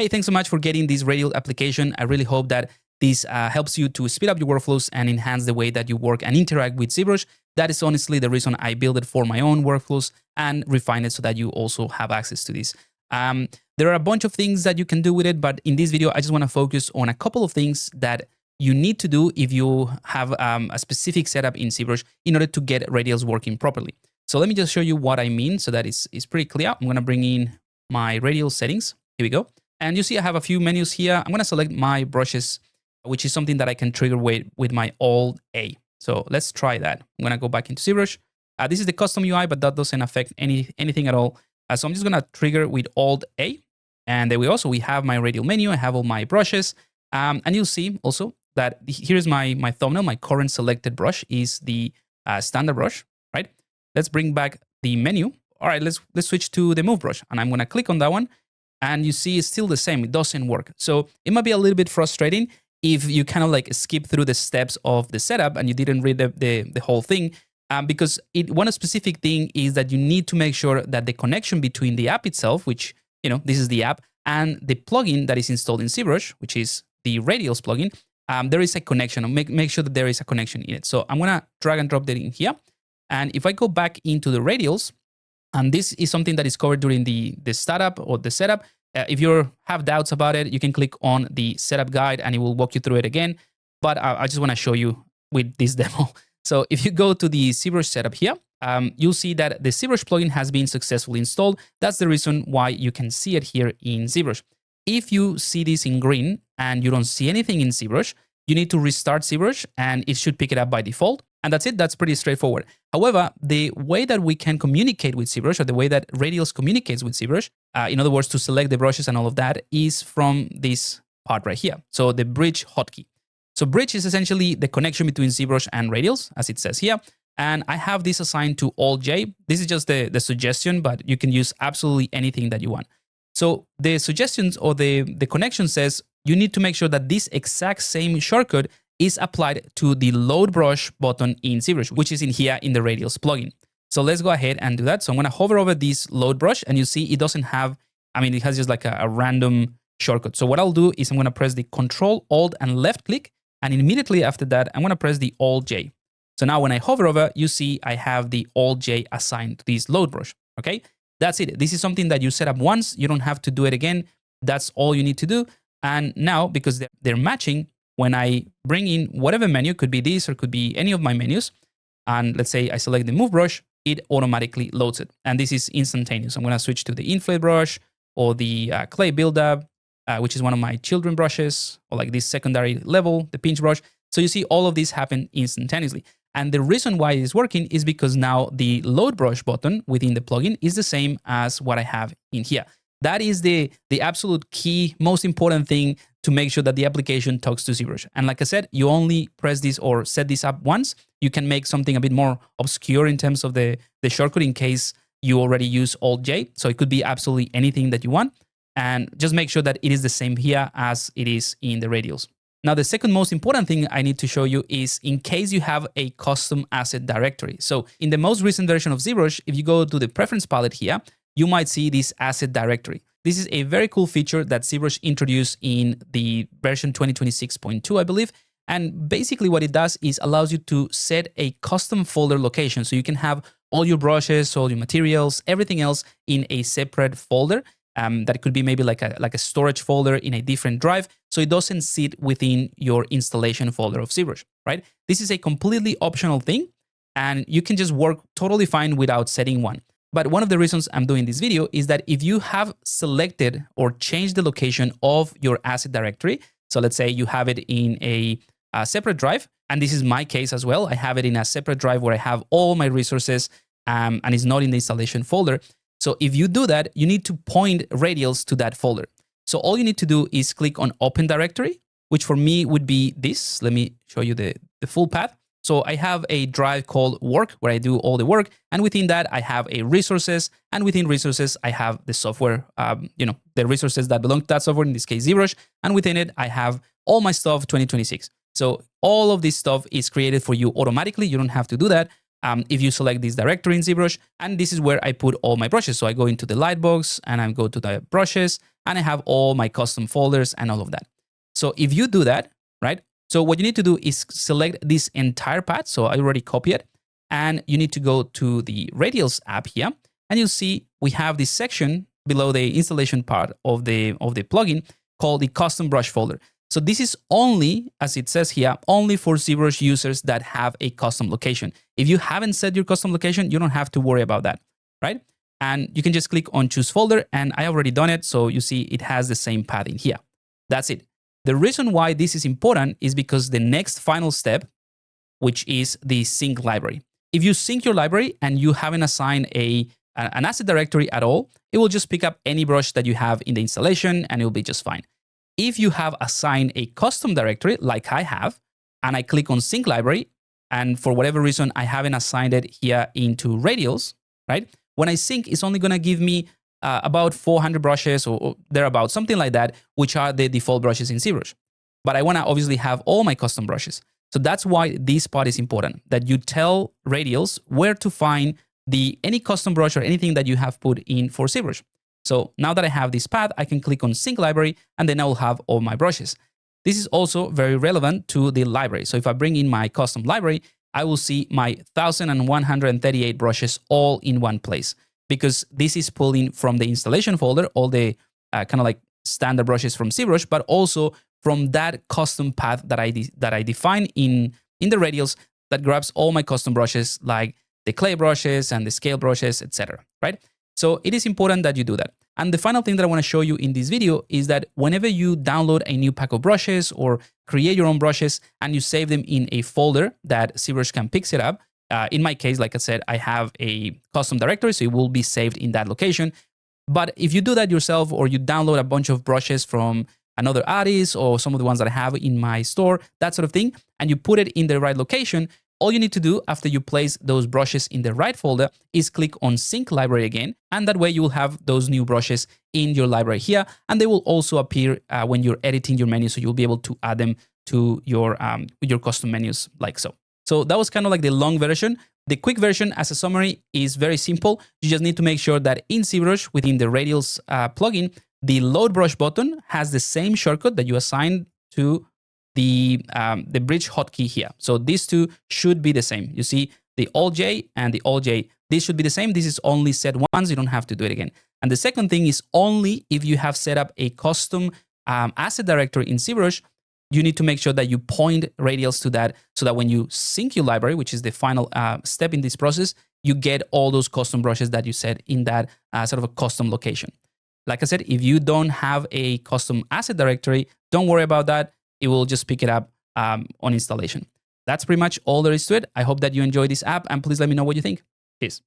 Hey, thanks so much for getting this Radial application. I really hope that this helps you to speed up your workflows and enhance the way that you work and interact with ZBrush. That is honestly the reason I built it for my own workflows and refine it so that you also have access to this. There are a bunch of things that you can do with it, but in this video, I just want to focus on a couple of things that you need to do if you have a specific setup in ZBrush in order to get Radials working properly. So let me just show you what I mean so that it's pretty clear. I'm going to bring in my Radial settings. Here we go. And you see I have a few menus here. I'm going to select my brushes, which is something that I can trigger with my Alt-A. So let's try that. I'm going to go back into ZBrush. This is the custom UI, but that doesn't affect anything at all. So I'm just going to trigger with Alt-A. And there we have my Radial menu. I have all my brushes. And you'll see also that here's my thumbnail. My current selected brush is the standard brush, right? Let's bring back the menu. All right, let's switch to the move brush. And I'm going to click on that one. And you see it's still the same. It doesn't work. So it might be a little bit frustrating if you kind of like skip through the steps of the setup and you didn't read the whole thing. Because one specific thing is that you need to make sure that the connection between the app itself, which, this is the app, and the plugin that is installed in ZBrush, which is the Radials plugin, there is a connection. Make sure that there is a connection in it. So I'm going to drag and drop that in here. And if I go back into the Radials, and this is something that is covered during the startup or the setup. If you have doubts about it, you can click on the setup guide and it will walk you through it again. But I just want to show you with this demo. So if you go to the ZBrush setup here, you'll see that the ZBrush plugin has been successfully installed. That's the reason why you can see it here in ZBrush. If you see this in green and you don't see anything in ZBrush, you need to restart ZBrush and it should pick it up by default. And that's it. That's pretty straightforward. However, the way that we can communicate with ZBrush, or the way that Radials communicates with ZBrush, in other words, to select the brushes and all of that, is from this part right here. So the bridge hotkey. So bridge is essentially the connection between ZBrush and Radials, as it says here. And I have this assigned to Alt-J. This is just the suggestion, but you can use absolutely anything that you want. So the suggestions or the connection says you need to make sure that this exact same shortcut is applied to the load brush button in ZBrush, which is in here in the Radials plugin. So let's go ahead and do that. So I'm going to hover over this load brush and you see it doesn't have, it has just like a random shortcut. So what I'll do is I'm going to press the Control, Alt, and left click. And immediately after that, I'm going to press the Alt-J. So now when I hover over, you see I have the Alt-J assigned to this load brush. Okay, that's it. This is something that you set up once. You don't have to do it again. That's all you need to do. And now, because they're matching, when I bring in whatever menu, could be this or could be any of my menus, and let's say I select the move brush, it automatically loads it. And this is instantaneous. I'm going to switch to the inflate brush or the clay buildup, which is one of my children brushes, or like this secondary level, the pinch brush. So you see all of these happen instantaneously. And the reason why it is working is because now the load brush button within the plugin is the same as what I have in here. That is the absolute key, most important thing to make sure that the application talks to ZBrush. And like I said, you only press this or set this up once. You can make something a bit more obscure in terms of the shortcut in case you already use Alt-J. So it could be absolutely anything that you want. And just make sure that it is the same here as it is in the Radials. Now, the second most important thing I need to show you is in case you have a custom asset directory. So in the most recent version of ZBrush, if you go to the preference palette here, you might see this asset directory. This is a very cool feature that ZBrush introduced in the version 2026.2, I believe. And basically what it does is allows you to set a custom folder location. So you can have all your brushes, all your materials, everything else in a separate folder. That could be maybe like a storage folder in a different drive. So it doesn't sit within your installation folder of ZBrush, right? This is a completely optional thing. And you can just work totally fine without setting one. But one of the reasons I'm doing this video is that if you have selected or changed the location of your asset directory, so let's say you have it in a separate drive, and this is my case as well, I have it in a separate drive where I have all my resources and it's not in the installation folder. So if you do that, you need to point Radials to that folder. So all you need to do is click on Open Directory, which for me would be this. Let me show you the full path. So I have a drive called Work where I do all the work. And within that, I have a resources. And within resources, I have the software, the resources that belong to that software, in this case, ZBrush. And within it, I have all my stuff 2026. So all of this stuff is created for you automatically. You don't have to do that. if you select this directory in ZBrush, and this is where I put all my brushes. So I go into the Lightbox and I go to the brushes and I have all my custom folders and all of that. So if you do that, right? So what you need to do is select this entire path. So I already copied it, and you need to go to the Radials app here, and you'll see we have this section below the installation part of the plugin called the custom brush folder. So this is only, as it says here, only for ZBrush users that have a custom location. If you haven't set your custom location, you don't have to worry about that, right? And you can just click on choose folder, and I already done it. So you see it has the same path in here. That's it. The reason why this is important is because the next final step, which is the sync library. If you sync your library and you haven't assigned an asset directory at all, it will just pick up any brush that you have in the installation and it will be just fine. If you have assigned a custom directory like I have, and I click on sync library, and for whatever reason I haven't assigned it here into Radials, right? When I sync, it's only going to give me about 400 brushes or thereabout, something like that, which are the default brushes in ZBrush. But I want to obviously have all my custom brushes. So that's why this part is important, that you tell Radials where to find any custom brush or anything that you have put in for ZBrush. So now that I have this path, I can click on sync library, and then I will have all my brushes. This is also very relevant to the library. So if I bring in my custom library, I will see my 1,138 brushes all in one place, because this is pulling from the installation folder, all the kind of like standard brushes from ZBrush, but also from that custom path that I define in the Radials that grabs all my custom brushes, like the clay brushes and the scale brushes, etc. Right? So it is important that you do that. And the final thing that I want to show you in this video is that whenever you download a new pack of brushes or create your own brushes and you save them in a folder that ZBrush can pick it up, in my case, like I said, I have a custom directory, so it will be saved in that location. But if you do that yourself, or you download a bunch of brushes from another artist or some of the ones that I have in my store, that sort of thing, and you put it in the right location, all you need to do after you place those brushes in the right folder is click on sync library again, and that way you will have those new brushes in your library here, and they will also appear when you're editing your menu, so you'll be able to add them to your custom menus like so. So that was kind of like the long version. The quick version, as a summary, is very simple. You just need to make sure that in ZBrush, within the Radials plugin, the load brush button has the same shortcut that you assigned to the bridge hotkey here. So these two should be the same. You see the Alt-J and the Alt-J. This should be the same. This is only set once. You don't have to do it again. And the second thing is, only if you have set up a custom asset directory in ZBrush, you need to make sure that you point Radials to that, so that when you sync your library, which is the final step in this process, you get all those custom brushes that you set in that sort of a custom location. Like I said, if you don't have a custom asset directory, don't worry about that. It will just pick it up on installation. That's pretty much all there is to it. I hope that you enjoy this app, and please let me know what you think. Peace.